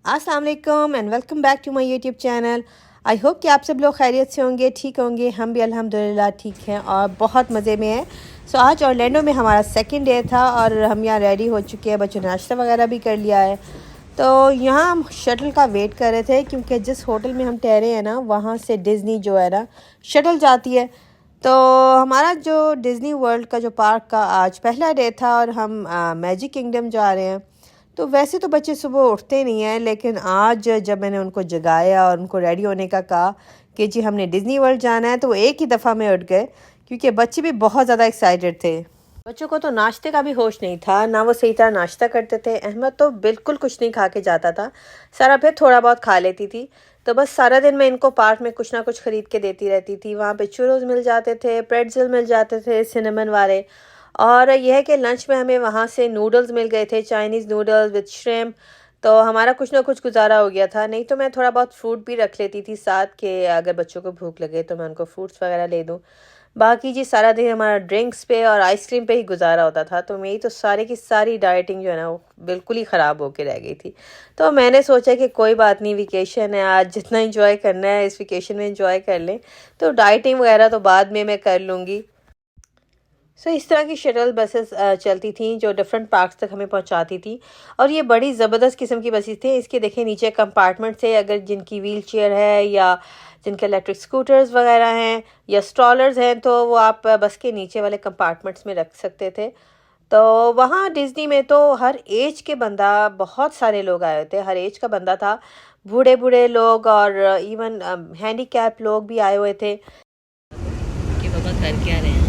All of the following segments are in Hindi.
अस्सलाम वालेकुम and welcome back to my YouTube channel. I hope कि आप सब लोग खैरियत से होंगे, ठीक होंगे। हम भी अल्हम्दुलिल्लाह ठीक हैं और बहुत मज़े में हैं। सो आज ऑरलैंडो में हमारा सेकंड डे था और हम यहाँ रेडी हो चुके हैं। बच्चों ने नाश्ता वगैरह भी कर लिया है। तो यहाँ हम शटल का वेट कर रहे थे क्योंकि जिस होटल में हम ठहरे हैं ना, वहाँ से डिज़नी जो है ना शटल जाती है। तो हमारा जो डिज़नी वर्ल्ड का जो पार्क का आज पहला डे था और हम मैजिक किंगडम जा रहे हैं। तो वैसे तो बच्चे सुबह उठते नहीं हैं, लेकिन आज जब मैंने उनको जगाया और उनको रेडी होने का कहा कि जी हमने डिज़नी वर्ल्ड जाना है, तो वो एक ही दफ़ा में उठ गए क्योंकि बच्चे भी बहुत ज़्यादा एक्साइटेड थे। बच्चों को तो नाश्ते का भी होश नहीं था, ना वो सही तरह नाश्ता करते थे। अहमद तो बिल्कुल कुछ नहीं खा के जाता था, सारा फिर थोड़ा बहुत खा लेती थी। तो बस सारा दिन मैं इनको पार्क में कुछ ना कुछ ख़रीद के देती रहती थी। वहाँ पे चुरोज मिल जाते थे, प्रेट्ज़ल मिल जाते थे सिनेमन वाले, और यह है कि लंच में हमें वहाँ से नूडल्स मिल गए थे, चाइनीज़ नूडल्स विद श्रिम्प। तो हमारा कुछ ना कुछ गुजारा हो गया था। नहीं तो मैं थोड़ा बहुत फ्रूट भी रख लेती थी साथ, के अगर बच्चों को भूख लगे तो मैं उनको फ्रूट्स वगैरह ले दूँ। बाकी जी सारा दिन हमारा ड्रिंक्स पे और आइसक्रीम पे ही गुजारा होता था। तो मेरी तो सारी की सारी डाइटिंग जो है ना वो बिल्कुल ही ख़राब होके रह गई थी। तो मैंने सोचा कि कोई बात नहीं, वेकेशन है, आज जितना इंजॉय करना है इस वेकेशन में इंजॉय कर लें। तो डाइटिंग वगैरह तो बाद में मैं कर लूँगी। इस तरह की शटल बसेस चलती थी जो डिफरेंट पार्क्स तक हमें पहुंचाती थी, और ये बड़ी ज़बरदस्त किस्म की बसेस थी। इसके देखें नीचे कंपार्टमेंट थे, अगर जिनकी व्हील चेयर है या जिनके इलेक्ट्रिक स्कूटर्स वगैरह हैं या स्ट्रॉलर्स हैं, तो वो आप बस के नीचे वाले कंपार्टमेंट्स में रख सकते थे। तो वहाँ डिज़नी में तो हर एज के बंदा, बहुत सारे लोग आए थे, हर एज का बंदा था। बूढ़े बूढ़े लोग और इवन हैंडीकैप लोग भी आए हुए थे। कि बाबा कर क्या रहे हैं,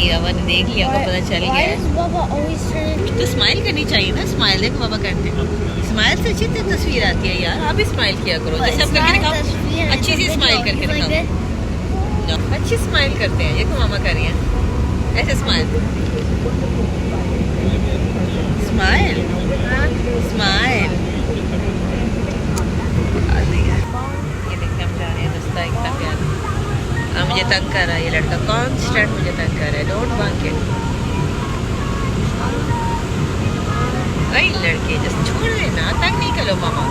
बाबा ने देख लिया, आपको पता चल गया। तो स्माइल करनी चाहिए ना, स्माइल देखो बाबा करते हैं। स्माइल से अच्छी तस्वीर आती है यार, आप भी स्माइल किया करो। जैसे आप करके दिखाओ, अच्छी सी स्माइल करके दिखाओ। अच्छी स्माइल करते हैं, देखो मामा कर रही है ऐसे स्माइल। Smile smile. ये देखिए हम जा रहे हैं, रास्ता इतना प्यारा। मुझे तंग कर रहा है ये लड़का, कॉन्स्टेंट मुझे तंग कर रहा है। Don't want it. कई लड़के जस्ट छोड़ देना, तंग नहीं करो मामा।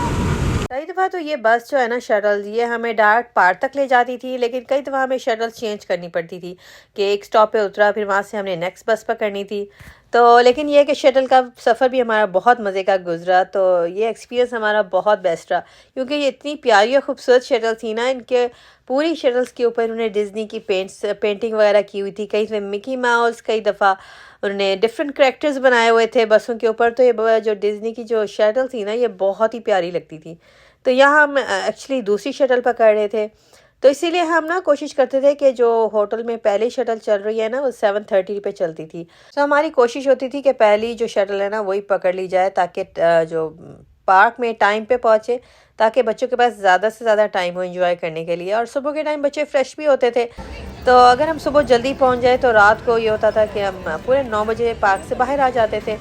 कई दफ़ा तो ये बस जो है ना शटल, ये हमें डायरेक्ट पार्क तक ले जाती थी, लेकिन कई दफ़ा हमें शटल चेंज करनी पड़ती थी कि एक स्टॉप पे उतरा, फिर वहाँ से हमने नेक्स्ट बस पकड़नी थी। तो लेकिन ये है कि शटल का सफ़र भी हमारा बहुत मज़े का गुजरा। तो ये एक्सपीरियंस हमारा बहुत बेस्ट रहा क्योंकि ये इतनी प्यारी और ख़ूबसूरत शटल थी ना। इनके पूरी शटल्स के ऊपर उन्होंने डिज़नी की पेंटिंग वगैरह की हुई थी। कई मिकी माउस, कई दफ़ा उन्होंने डिफरेंट करेक्टर्स बनाए हुए थे बसों के ऊपर। तो ये जो डिज़नी की जो शटल थी ना, ये बहुत ही प्यारी लगती थी। तो यहाँ हम एक्चुअली दूसरी शटल पकड़ रहे थे, तो इसीलिए हम ना कोशिश करते थे कि जो होटल में पहली शटल चल रही है ना वो 7:30 पे चलती थी। तो हमारी कोशिश होती थी कि पहली जो शटल है ना वही पकड़ ली जाए, ताकि जो पार्क में टाइम पे पहुँचे, ताकि बच्चों के पास ज़्यादा से ज़्यादा टाइम हो एंजॉय करने के लिए। और सुबह के टाइम बच्चे फ्रेश भी होते थे। तो अगर हम सुबह जल्दी पहुँच जाए तो रात को ये होता था कि हम पूरे 9 बजे पार्क से बाहर आ जाते थे।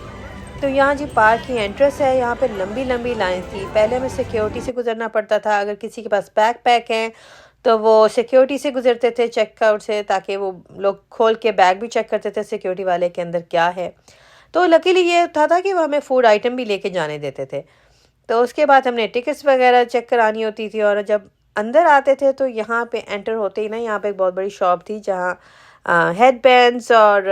तो यहाँ जी पार्क की एंट्रेंस है, यहाँ पे लंबी लंबी लाइन थी। पहले हमें सिक्योरिटी से गुजरना पड़ता था। अगर किसी के पास बैग पैक हैं तो वो सिक्योरिटी से गुजरते थे, चेकआउट से, ताकि वो लोग खोल के बैग भी चेक करते थे सिक्योरिटी वाले के अंदर क्या है। तो लकीली ये था कि वो हमें फूड आइटम भी लेके जाने देते थे। तो उसके बाद हमने टिकट्स वगैरह चेक करानी होती थी। और जब अंदर आते थे तो यहाँ पे एंटर होते ही ना, यहाँ पे एक बहुत बड़ी शॉप थी जहाँ हेड बैंड्स और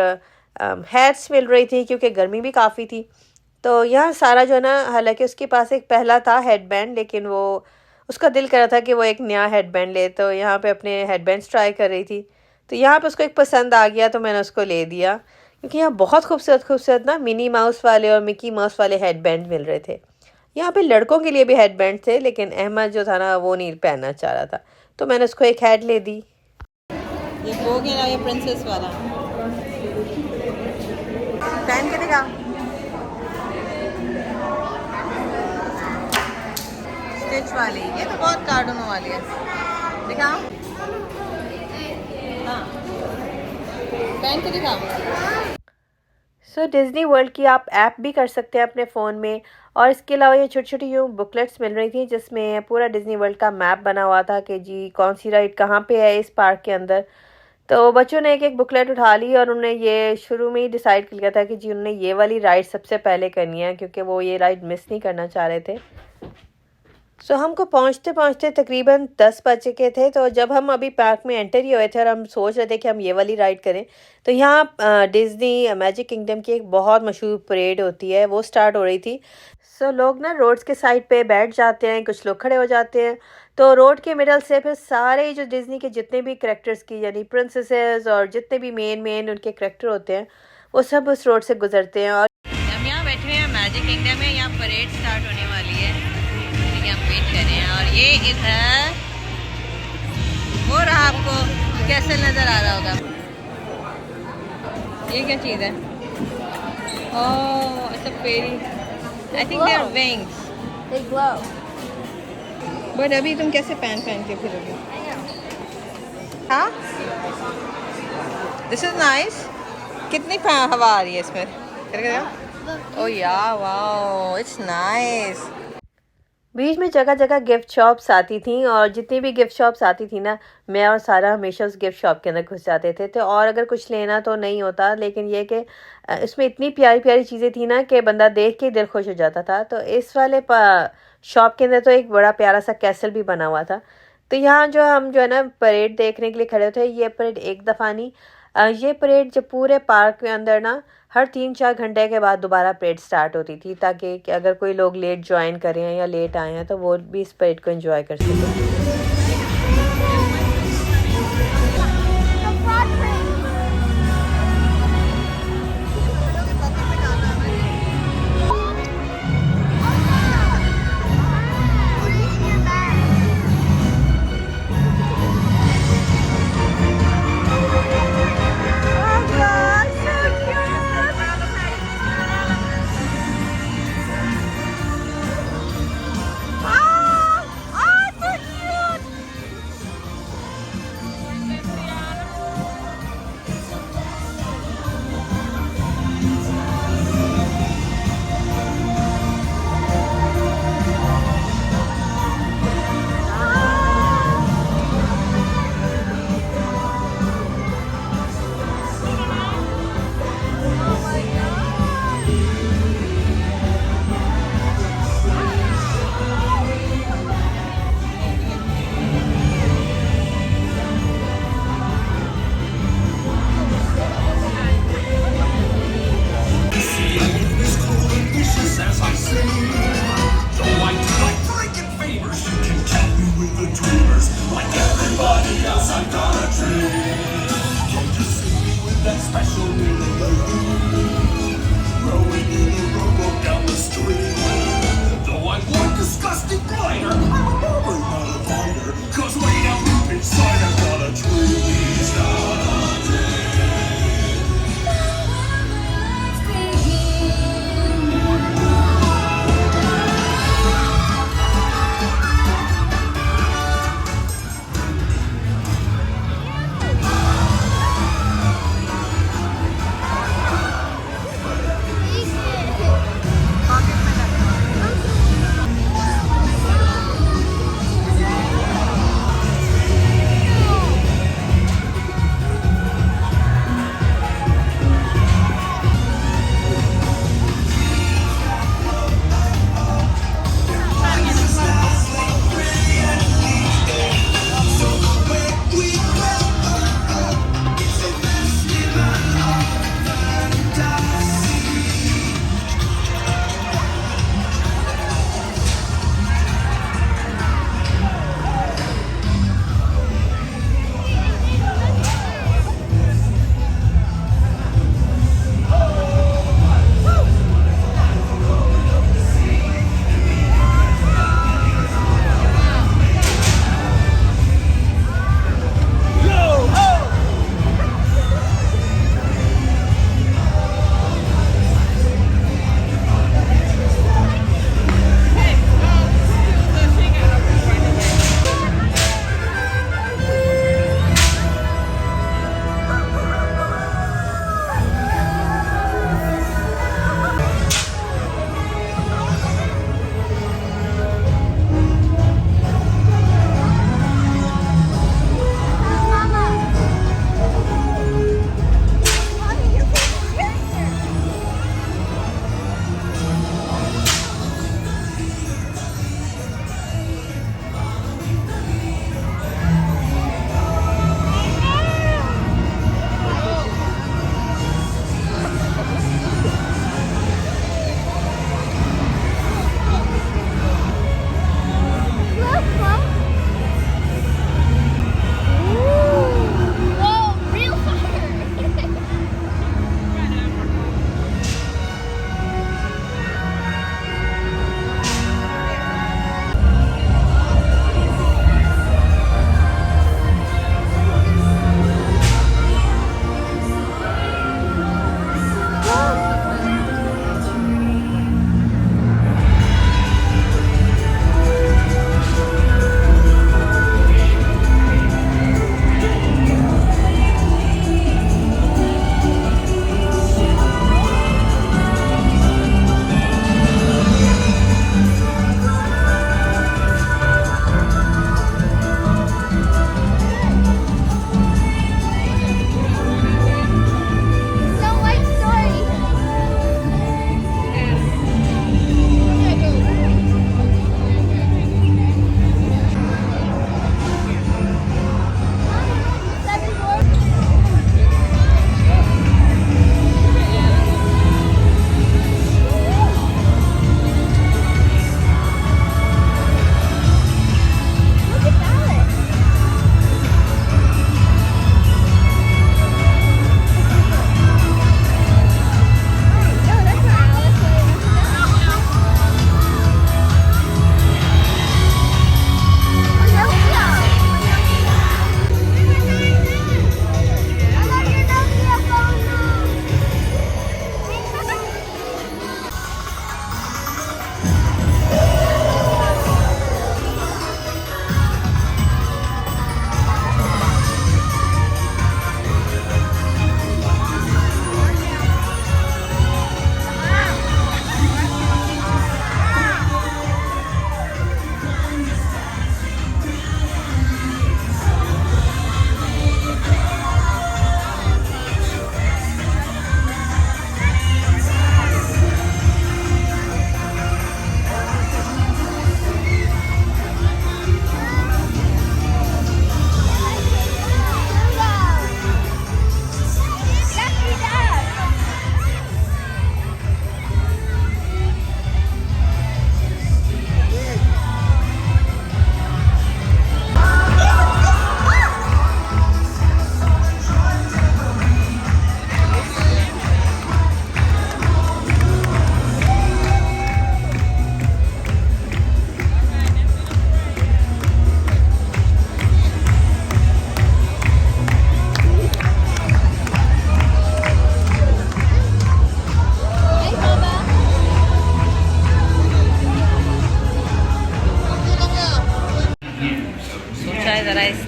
हैट्स मिल रही थी क्योंकि गर्मी भी काफ़ी थी। तो यहाँ सारा जो है ना, हालांकि उसके पास एक पहला था हेड बैंड, लेकिन वो उसका दिल कर रहा था कि वो एक नया हेड बैंड ले। तो यहाँ पे अपने हेड बैंड्स ट्राई कर रही थी। तो यहाँ पे उसको एक पसंद आ गया तो मैंने उसको ले दिया, क्योंकि यहाँ बहुत खूबसूरत खूबसूरत ना मिनी माउस वाले और मिकी माउस वाले हेड बैंड मिल रहे थे। यहाँ पे लड़कों के लिए भी हेड बैंड थे, लेकिन अहमद जो था ना वो नहीं पहनना चाह रहा था, तो मैंने उसको एक हेड ले दी। ये हो गया ये प्रिंसेस वाला, पहन के दिखा। स्टिच वाली, ये तो बहुत कार्टूनों वाली है, दिखा। हाँ पहन के दिखा। डिज़नी वर्ल्ड की आप ऐप भी कर सकते हैं अपने फ़ोन में। और इसके अलावा ये छोटी छोटी यूँ बुकलेट्स मिल रही थी जिसमें पूरा डिज़नी वर्ल्ड का मैप बना हुआ था कि जी कौन सी राइड कहाँ पे है इस पार्क के अंदर। तो बच्चों ने एक एक बुकलेट उठा ली और उन्होंने ये शुरू में ही डिसाइड कर लिया था कि जी उन्होंने ये वाली राइड सबसे पहले करनी है, क्योंकि वो ये राइड मिस नहीं करना चाह रहे थे। सो हमको पहुंचते पहुंचते तकरीबन 10 बज चुके थे। तो जब हम अभी पार्क में एंटर ही हुए थे और हम सोच रहे थे कि हम ये वाली राइड करें, तो यहाँ डिज्नी मैजिक किंगडम की एक बहुत मशहूर परेड होती है, वो स्टार्ट हो रही थी। सो लोग ना रोड्स के साइड पे बैठ जाते हैं, कुछ लोग खड़े हो जाते हैं। तो रोड के मिडल से फिर सारे जो डिज्नी के जितने भी करेक्टर्स की यानी प्रिंसेसेस और जितने भी मेन मेन उनके करेक्टर होते हैं, वो सब उस रोड से गुजरते हैं। और हम यहाँ बैठे हैं मैजिक किंगडम में, यहाँ परेड स्टार्ट होने वाली है, हम वेट कर रहे हैं। और ये इधर हो रहा, आपको कैसे नजर आ रहा होगा? ये क्या चीज़ है? Oh it's a fairy, I think they are wings, They glow. But अभी तुम कैसे पहन के फिरोगे? हाँ, दिस इज नाइस। कितनी हवा आ रही है इसमें? ओह या वाओ, इट्स नाइस। बीच में जगह जगह गिफ्ट शॉप्स आती थी, और जितनी भी गिफ्ट शॉप्स आती थी ना, मैं और सारा हमेशा उस गिफ्ट शॉप के अंदर घुस जाते थे। तो और अगर कुछ लेना तो नहीं होता, लेकिन ये कि इसमें इतनी प्यारी प्यारी चीज़ें थी ना कि बंदा देख के दिल खुश हो जाता था। तो इस वाले शॉप के अंदर तो एक बड़ा प्यारा सा कैसल भी बना हुआ था। तो यहाँ जो हम जो है ना परेड देखने के लिए खड़े थे, ये परेड एक दफ़ा नहीं, ये परेड जब पूरे पार्क के अंदर ना हर 3-4 घंटे के बाद दोबारा परेड स्टार्ट होती थी, ताकि कि अगर कोई लोग लेट ज्वाइन करें या लेट आए हैं तो वो भी इस परेड को एंजॉय कर सकें।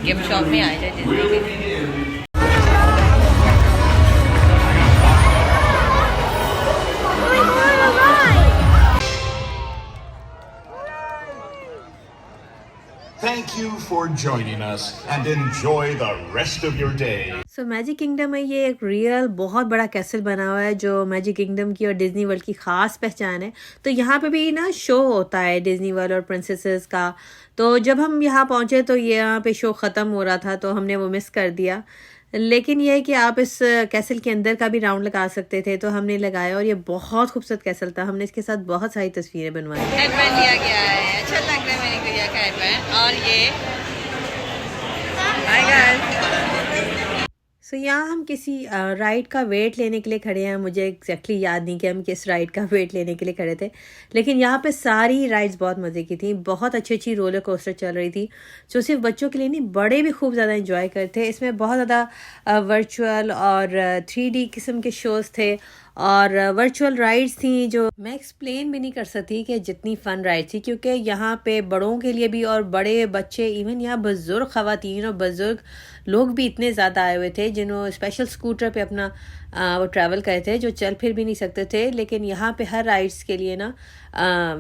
गिफ्ट शॉप में आए थे डिज्नी के। Thank you for joining us and enjoy the rest of your day. Magic kingdom में ये एक रियल बहुत बड़ा कैसल बना हुआ है जो मैजिक किंगडम की और डिज्नी वर्ल्ड की ख़ास पहचान है। तो यहाँ पे भी ना शो होता है डिज्नी वर्ल्ड और प्रिंसेसेस का। तो जब हम यहाँ पहुँचे तो ये यहाँ पे शो ख़त्म हो रहा था तो हमने वो मिस कर दिया। लेकिन यह है कि आप इस कैसल के अंदर का भी राउंड लगा सकते थे तो हमने लगाया और ये बहुत खूबसूरत कैसल था। हमने इसके साथ बहुत सारी तस्वीरें बनवाई। हेडबैंड लिया गया है, अच्छा लग रहा है मेरी गुड़िया का हेडबैंड। और ये हाय गाइस। सो यहाँ हम किसी राइड का वेट लेने के लिए खड़े हैं। मुझे एग्जैक्टली याद नहीं कि हम किस राइड का वेट लेने के लिए खड़े थे, लेकिन यहाँ पे सारी राइड्स बहुत मज़े की थी। बहुत अच्छी अच्छी रोलर कोस्टर चल रही थी जो सिर्फ बच्चों के लिए नहीं, बड़े भी खूब ज़्यादा इंजॉय करते थे। इसमें बहुत ज़्यादा वर्चुअल और 3D किस्म के शोज़ थे और वर्चुअल राइड्स थी जो मैं एक्सप्लेन भी नहीं कर सकती कि जितनी फ़न राइड थी, क्योंकि यहाँ पे बड़ों के लिए भी और बड़े बच्चे, इवन यहाँ बुज़ुर्ग ख़वातीन और बुज़ुर्ग लोग भी इतने ज़्यादा आए हुए थे जिन्होंने स्पेशल स्कूटर पे अपना वो ट्रैवल करे थे, जो चल फिर भी नहीं सकते थे। लेकिन यहाँ पे हर राइड्स के लिए ना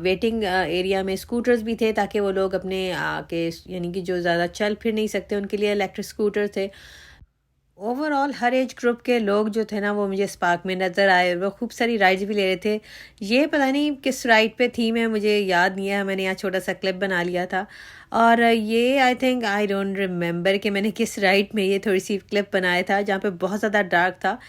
वेटिंग एरिया में स्कूटर्स भी थे ताकि वो लोग अपने आके, यानी कि जो ज़्यादा चल फिर नहीं सकते उनके लिए इलेक्ट्रिक स्कूटर थे। ओवरऑल हर एज ग्रुप के लोग जो थे ना वो मुझे स्पार्क में नज़र आए। वो खूब सारी राइड्स भी ले रहे थे। ये पता नहीं किस राइड पे थी, मैं मुझे याद नहीं है। मैंने यहाँ छोटा सा क्लिप बना लिया था और ये आई डोंट रिमेंबर कि मैंने किस राइड में ये थोड़ी सी क्लिप बनाया था जहाँ पे बहुत ज़्यादा डार्क था।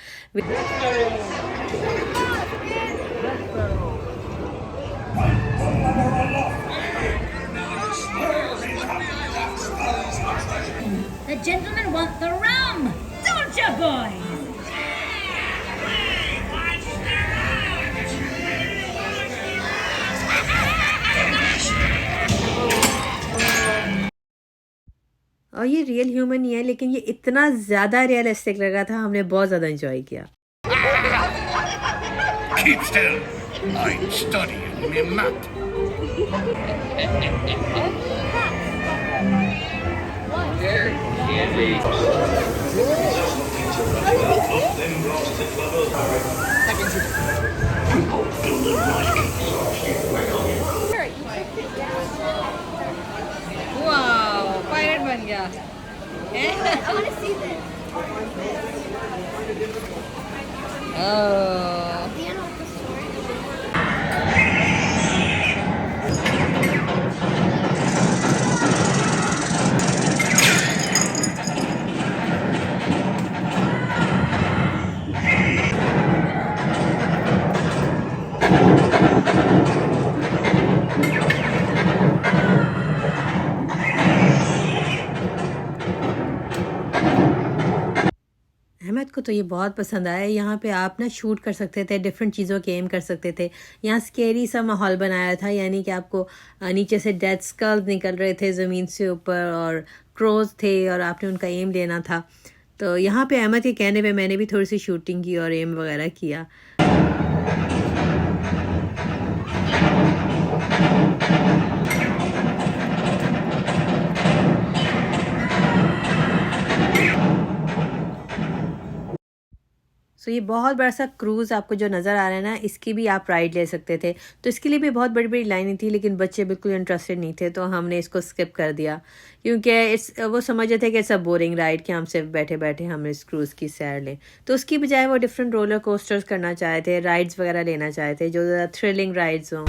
The gentlemen want the rum, don't you, boys? और ये रियल ह्यूमन नहीं है, लेकिन ये इतना ज़्यादा रियलिस्टिक लगा था, हमने बहुत ज़्यादा एंजॉय किया। Keep still. I'm studying my map. Wow, pilot बन गया। I want to see this. Oh, Do you know the story? Ahmad को तो ये बहुत पसंद आया। यहाँ पे आप ना शूट कर सकते थे, डिफरेंट चीज़ों के एम कर सकते थे। यहाँ स्केरी सा माहौल बनाया था, यानी कि आपको नीचे से डेड स्कल्स निकल रहे थे ज़मीन से ऊपर और क्रोज थे और आपने उनका एम लेना था। तो यहाँ पे अहमद के कहने पे मैंने भी थोड़ी सी शूटिंग की और एम वगैरह किया। सो ये बहुत बड़ा सा क्रूज़ आपको जो नज़र आ रहा है ना, इसकी भी आप राइड ले सकते थे। तो इसके लिए भी बहुत बड़ी बड़ी लाइनें थी, लेकिन बच्चे बिल्कुल इंटरेस्टेड नहीं थे तो हमने इसको स्किप कर दिया, क्योंकि वो समझ रहे थे कि इट्स अ बोरिंग राइड कि हम सिर्फ बैठे बैठे हम इस क्रूज़ की सैर लें। तो उसकी बजाय वो डिफरेंट रोलर कोस्टर्स करना चाहे थे, राइड्स वगैरह लेना चाहे थे जो ज़्यादा थ्रिलिंग राइड्स हों।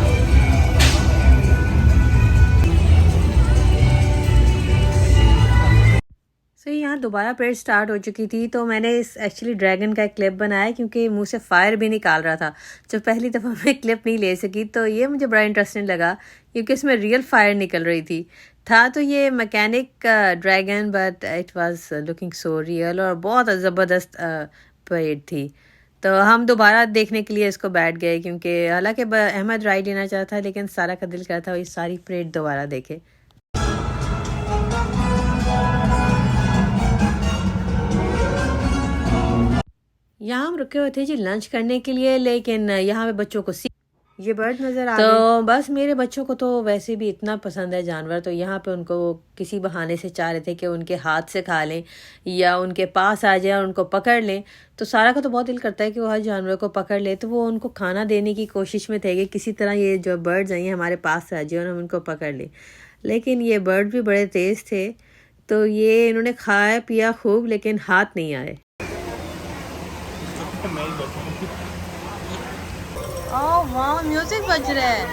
तो यहाँ दोबारा परेड स्टार्ट हो चुकी थी तो मैंने इस एक्चुअली ड्रैगन का एक क्लिप बनाया, क्योंकि मुंह से फायर भी निकाल रहा था। जब पहली दफ़ा मैं क्लिप नहीं ले सकी तो ये मुझे बड़ा इंटरेस्टिंग लगा, क्योंकि इसमें रियल फायर निकल रही थी। था तो ये mechanic dragon, but it was looking so real और बहुत ज़बरदस्त परेड थी। तो हम दोबारा देखने के लिए इसको बैठ गए, क्योंकि हालांकि अहमद राइड लेना चाहता था, लेकिन सारा का दिल करता ये सारी परेड दोबारा देखे। यहाँ हम रुके हुए थे जी लंच करने के लिए, लेकिन यहाँ पे बच्चों को ये बर्ड नज़र आ तो बस मेरे बच्चों को तो वैसे भी इतना पसंद है जानवर, तो यहाँ पे उनको किसी बहाने से चाह रहे थे कि उनके हाथ से खा लें या उनके पास आ जाए और उनको पकड़ लें। तो सारा का तो बहुत दिल करता है कि वो हर जानवर को पकड़ ले, तो वो उनको खाना देने की कोशिश में थे कि किसी तरह ये जो बर्ड्स आई हैं हमारे पास आ जाए और हम उनको पकड़ लें। लेकिन ये बर्ड भी बड़े तेज़ थे, तो ये इन्होंने खाया पिया खूब लेकिन हाथ नहीं आए। ओह वाह, म्यूजिक बज रहा है।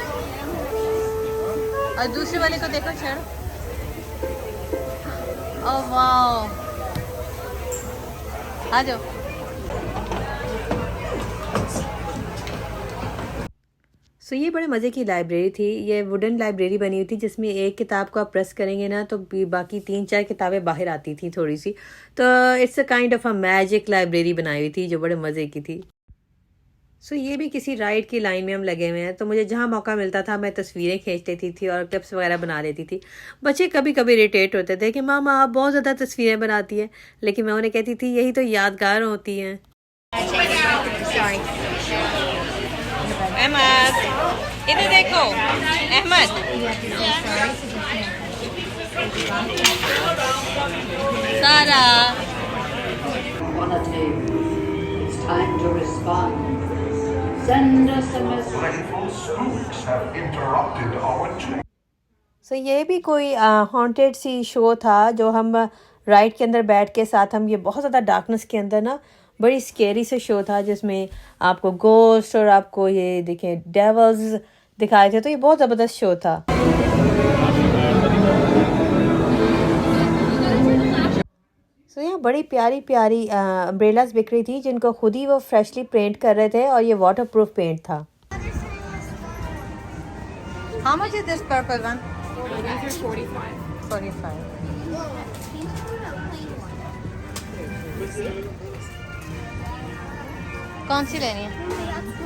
और दूसरे वाले को देखो छेड़। ओह वाह, आ जाओ। सो ये बड़े मज़े की लाइब्रेरी थी। ये वुडन लाइब्रेरी बनी हुई थी जिसमें एक किताब को आप प्रेस करेंगे ना तो बाकी 3-4 किताबें बाहर आती थी थोड़ी सी। तो it's a kind of a magic library बनाई हुई थी जो बड़े मज़े की थी। सो ये भी किसी राइड की लाइन में हम लगे हुए हैं, तो मुझे जहाँ मौका मिलता था मैं तस्वीरें खींच लेती थी और क्लिप्स वगैरह बना लेती थी। बच्चे कभी कभी इरिटेट होते थे कि मामा आप बहुत ज़्यादा तस्वीरें बनाती हैं, लेकिन मैं उन्हें कहती थी यही तो यादगार होती हैं। अहमद इधर देखो, अहमद सारा It's time to respond. Send us a message. Playful spooks have interrupted our trip. सो ये भी कोई हॉन्टेड सी शो था जो हम राइड के अंदर बैठ के साथ हम ये बहुत ज़्यादा डार्कनेस के अंदर ना बड़ी स्केरी से शो था जिसमें आपको गोस्ट और आपको ये देखें डेवल्स दिखाए थे। तो ये बहुत ज़बरदस्त शो था। सो यहाँ बड़ी प्यारी प्यारी अम्ब्रेलास बिक रही थी जिनको खुद ही वो फ्रेशली पेंट कर रहे थे और ये वाटर प्रूफ पेंट था। How much is this purple one? 45. कौन सी लेनी है?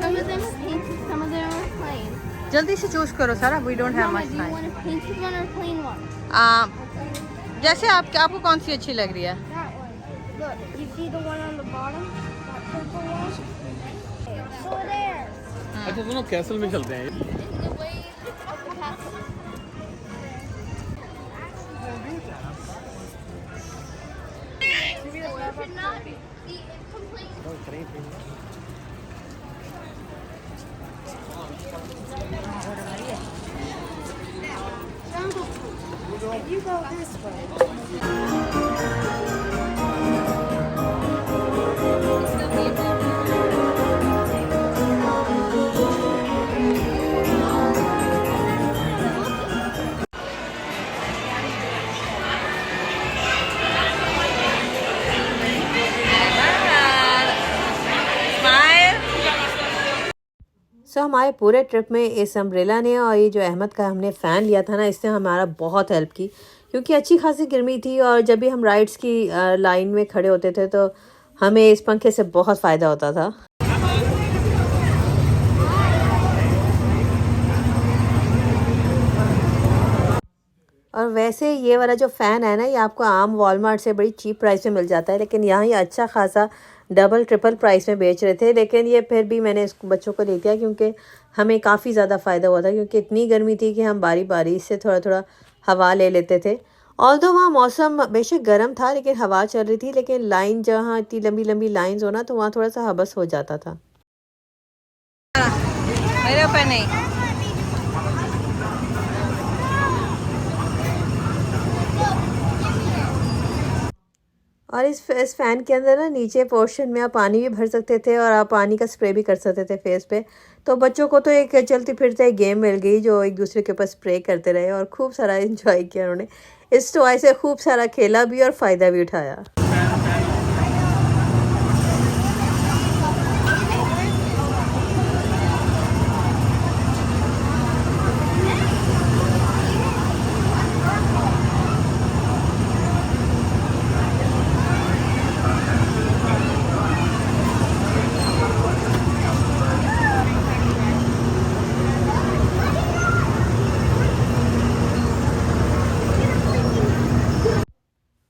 Some of them are pink, some of them are plain. जल्दी से चूज करो सारा, we don't have Mama, much do you time. want a pink one or a plain one? जैसे आपको कौन सी अच्छी लग रही है? That one. Look, you see the one on the bottom? That purple one? So there. अच्छा सुनो, कैसल में चलते हैं। In the way of the castle. Should not be complaining. If you go this way. सो हमारे पूरे ट्रिप में इस अम्ब्रेला ने और ये जो अहमद का हमने फ़ैन लिया था ना, इसने हमारा बहुत हेल्प की क्योंकि अच्छी खासी गर्मी थी और जब भी हम राइड्स की लाइन में खड़े होते थे तो हमें इस पंखे से बहुत फ़ायदा होता था। और वैसे ये वाला जो फ़ैन है ना, ये आपको आम वॉलमार्ट से बड़ी चीप प्राइस में मिल जाता है, लेकिन यहाँ ये अच्छा खासा डबल ट्रिपल प्राइस में बेच रहे थे। लेकिन ये फिर भी मैंने इस बच्चों को ले दिया क्योंकि हमें काफ़ी ज़्यादा फ़ायदा हुआ था क्योंकि इतनी गर्मी थी कि हम बारी बारी से थोड़ा थोड़ा हवा ले लेते थे। ऑल्दो वहाँ मौसम बेशक गर्म था लेकिन हवा चल रही थी, लेकिन लाइन जहाँ इतनी लंबी लंबी लाइंस हो ना तो वहाँ थोड़ा सा हबस हो जाता था। मेरे ऊपर नहीं। और इस फ़ैन के अंदर ना नीचे पोर्शन में आप पानी भी भर सकते थे और आप पानी का स्प्रे भी कर सकते थे फेस पे। तो बच्चों को तो एक चलती फिरते गेम मिल गई जो एक दूसरे के ऊपर स्प्रे करते रहे और खूब सारा एंजॉय किया उन्होंने। इस टॉय से खूब सारा खेला भी और फ़ायदा भी उठाया।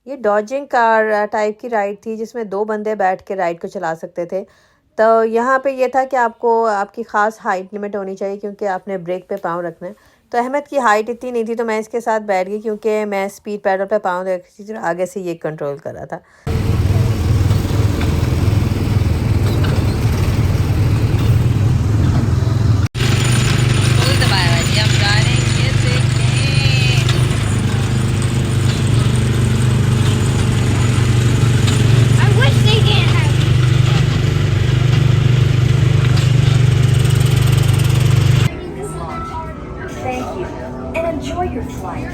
ये डॉजिंग कार टाइप की राइड थी जिसमें 2 बंदे बैठ के राइड को चला सकते थे। तो यहाँ पे ये था कि आपको आपकी ख़ास हाइट लिमिट होनी चाहिए क्योंकि आपने ब्रेक पे पाँव रखना है। तो अहमद की हाइट इतनी नहीं थी तो मैं इसके साथ बैठ गई क्योंकि मैं स्पीड पैडल पे पाँव रखी थी, आगे से ये कंट्रोल कर रहा था। I wish they didn't have. Thank you, and enjoy your flight.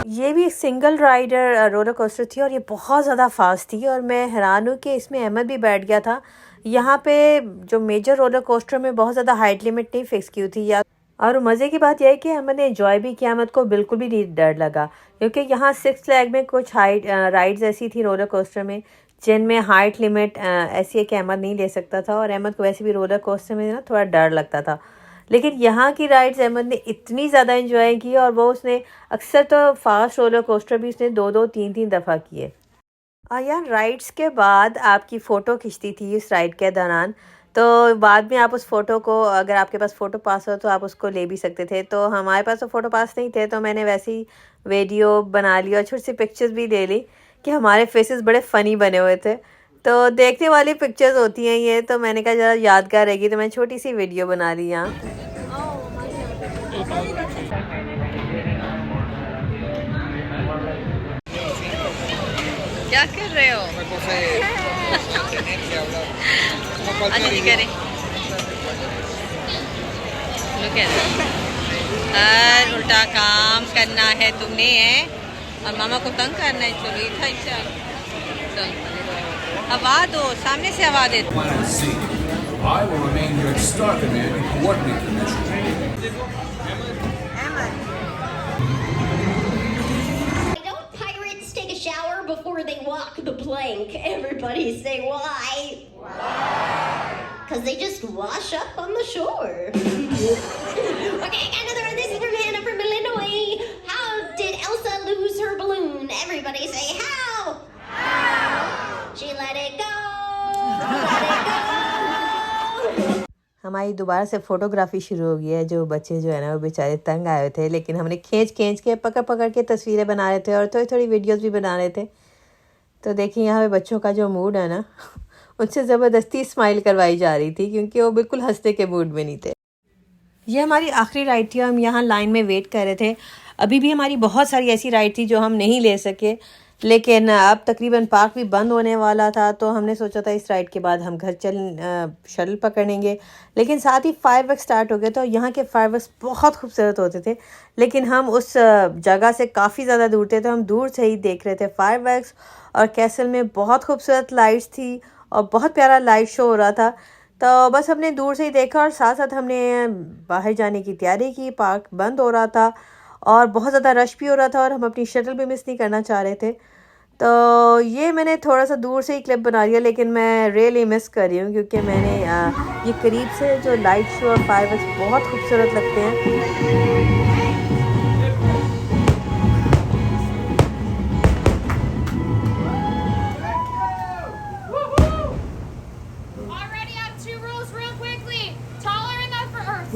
ये भी एक सिंगल राइडर रोलर कोस्टर थी और ये बहुत ज़्यादा फास्ट थी और मैं हैरान हूँ कि इसमें अहमद भी बैठ गया था। यहाँ पे जो मेजर रोलर कोस्टर में बहुत ज़्यादा हाइट लिमिट नहीं फिक्स की थी या और मज़े की बात यह है कि अहमद ने एंजॉय भी किया। अहमद को बिल्कुल भी नहीं डर लगा क्योंकि यहाँ 6 लेग में कुछ हाइट राइड्स ऐसी थी रोलर कोस्टर में जिनमें हाइट लिमिट ऐसी है कि अहमद नहीं ले सकता था और अहमद को वैसे भी रोलर कोस्टर में ना थोड़ा डर लगता था। लेकिन यहाँ की राइड्स अहमद ने इतनी ज़्यादा एंजॉय की और वो उसने अक्सर तो फास्ट रोलर कोस्टर भी उसने 2-2 3-3 दफ़ा किए। और यार राइड्स के बाद आपकी फ़ोटो खिंचती थी इस राइड के दौरान, तो बाद में आप उस फ़ोटो को अगर आपके पास फ़ोटो पास हो तो आप उसको ले भी सकते थे। तो हमारे पास तो फ़ोटो पास नहीं थे तो मैंने वैसे ही वीडियो बना ली और छोटी सी पिक्चर्स भी ले ली कि हमारे फेसेस बड़े फ़नी बने हुए थे। तो देखने वाली पिक्चर्स होती हैं ये, तो मैंने कहा ज़रा यादगार रहेगी तो मैंने छोटी सी वीडियो बना ली यहाँ। क्या कर रहे हो? अच्छा जी करें। हर उल्टा काम करना है तुमने है और मामा को तंग करना है। चलो इधर से हवा दो, सामने से हवा दे दो। I will remain here at Star Command and coordinate the mission. Don't pirates take a shower before they walk the plank? Everybody say why? Because they just wash up on the shore. Okay, another one. This is from Hannah from Illinois. How did Elsa lose her balloon? Everybody say how? She let it go. Let it go. हमारी दोबारा से फ़ोटोग्राफी शुरू हो गई है। जो बच्चे जो है ना वो बेचारे तंग आए थे, लेकिन हमने खींच के पकड़ पकड़ के तस्वीरें बना रहे थे और थोड़ी थोड़ी वीडियोस भी बना रहे थे। तो देखिए यहाँ पे बच्चों का जो मूड है ना उनसे ज़बरदस्ती स्माइल करवाई जा रही थी क्योंकि वो बिल्कुल हंसने के मूड में नहीं थे। ये हमारी आखिरी राइड थी और हम यहाँ लाइन में वेट कर रहे थे। अभी भी हमारी बहुत सारी ऐसी राइड थी जो हम नहीं ले सके, लेकिन अब तकरीबन पार्क भी बंद होने वाला था तो हमने सोचा था इस राइड के बाद हम घर शटल पकड़ेंगे। लेकिन साथ ही फायरवर्क्स स्टार्ट हो गए तो यहाँ के फायरवर्क्स बहुत खूबसूरत होते थे, लेकिन हम उस जगह से काफ़ी ज़्यादा दूर थे तो हम दूर से ही देख रहे थे फायरवर्क्स। और कैसल में बहुत खूबसूरत लाइट्स थी और बहुत प्यारा लाइट शो हो रहा था। तो बस हमने दूर से ही देखा और साथ साथ हमने बाहर जाने की तैयारी की। पार्क बंद हो रहा था और बहुत ज़्यादा रश भी हो रहा था और हम अपनी शटल भी मिस नहीं करना चाह रहे थे। तो ये मैंने थोड़ा सा दूर से ही क्लिप बना लिया, लेकिन मैं रियली मिस कर रही हूँ क्योंकि मैंने ये करीब से जो लाइट शो और फायरवर्क्स बहुत खूबसूरत लगते हैं।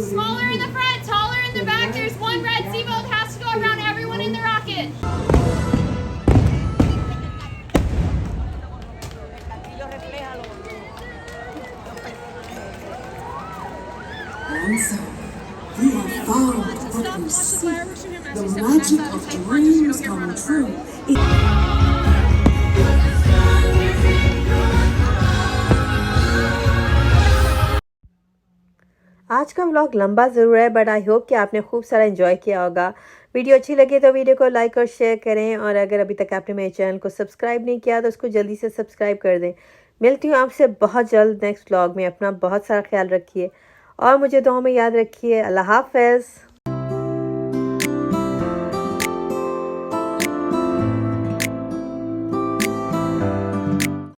Smaller in the front, taller in the back. There's one red seatbelt has to go around everyone in the rocket. And so, you have found what you seek. The magic of dreams come true. आज का व्लॉग लंबा ज़रूर है बट आई होप कि आपने खूब सारा एंजॉय किया होगा। वीडियो अच्छी लगी तो वीडियो को लाइक और शेयर करें और अगर अभी तक आपने मेरे चैनल को सब्सक्राइब नहीं किया तो उसको जल्दी से सब्सक्राइब कर दें। मिलती हूँ आपसे बहुत जल्द नेक्स्ट व्लॉग में। अपना बहुत सारा ख्याल रखिए और मुझे दुआ में याद रखिए। अल्लाह हाफ़िज़।